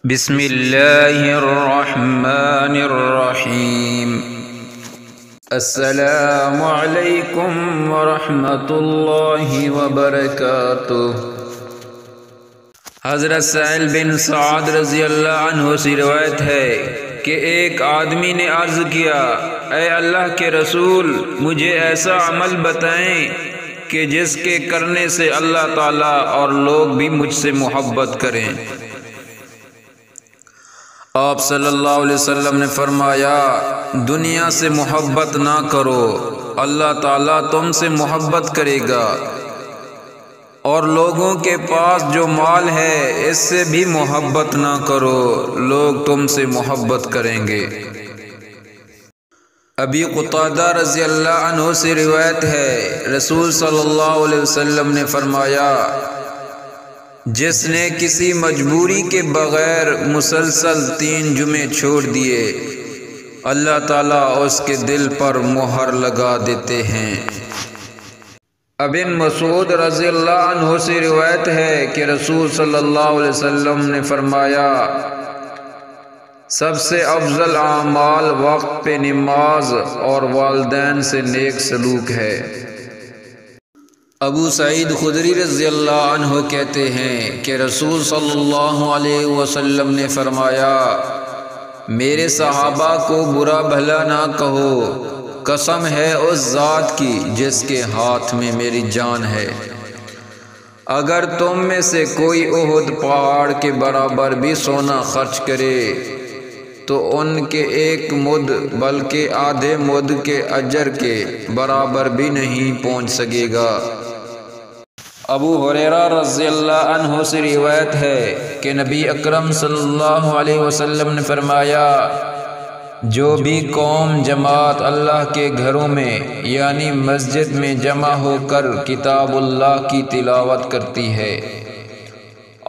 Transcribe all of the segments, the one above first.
بسم اللہ الرحمن الرحیم۔ السلام علیکم ورحمۃ اللہ وبرکاتہ۔ حضرت سہل بن سعد رضی اللہ عنہ سے روایت ہے کہ ایک آدمی نے عرض کیا، اے اللہ کے رسول، مجھے ایسا عمل بتائیں کہ جس کے کرنے سے اللہ تعالیٰ اور لوگ بھی مجھ سے محبت کریں۔ آپ صلی اللہ علیہ وسلم نے فرمایا، دنیا سے محبت نہ کرو، اللہ تعالیٰ تم سے محبت کرے گا، اور لوگوں کے پاس جو مال ہے اس سے بھی محبت نہ کرو، لوگ تم سے محبت کریں گے۔ ابی قتادہ رضی اللہ عنہ سے روایت ہے، رسول صلی اللہ علیہ وسلم نے فرمایا، جس نے کسی مجبوری کے بغیر مسلسل 3 جمعے چھوڑ دیے، اللہ تعالیٰ اس کے دل پر مہر لگا دیتے ہیں۔ ابن مسعود رضی اللہ عنہ سے روایت ہے کہ رسول صلی اللہ علیہ وسلم نے فرمایا، سب سے افضل اعمال وقت پہ نماز اور والدین سے نیک سلوک ہے۔ ابو سعید خدری رضی اللہ عنہ کہتے ہیں کہ رسول صلی اللہ علیہ وسلم نے فرمایا، میرے صحابہ کو برا بھلا نہ کہو، قسم ہے اس ذات کی جس کے ہاتھ میں میری جان ہے، اگر تم میں سے کوئی احد پہاڑ کے برابر بھی سونا خرچ کرے تو ان کے 1 مد بلکہ آدھے مد کے اجر کے برابر بھی نہیں پہنچ سکے گا۔ ابو ہریرہ رضی اللہ عنہ سے روایت ہے کہ نبی اکرم صلی اللہ علیہ وسلم نے فرمایا، جو بھی قوم جماعت اللہ کے گھروں میں یعنی مسجد میں جمع ہو کر کتاب اللہ کی تلاوت کرتی ہے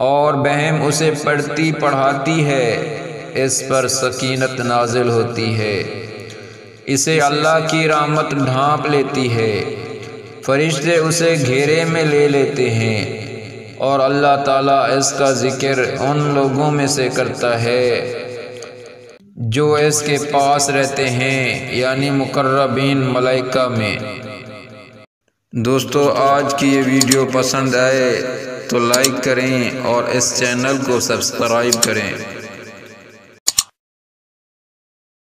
اور بہم اسے پڑھتی پڑھاتی ہے، اس پر سکینت نازل ہوتی ہے، اسے اللہ کی رحمت ڈھانپ لیتی ہے، فرشتے اسے گھیرے میں لے لیتے ہیں، اور اللہ تعالیٰ اس کا ذکر ان لوگوں میں سے کرتا ہے جو اس کے پاس رہتے ہیں یعنی مقربین ملائکہ میں۔ دوستو، آج کی یہ ویڈیو پسند آئے تو لائک کریں اور اس چینل کو سبسکرائب کریں۔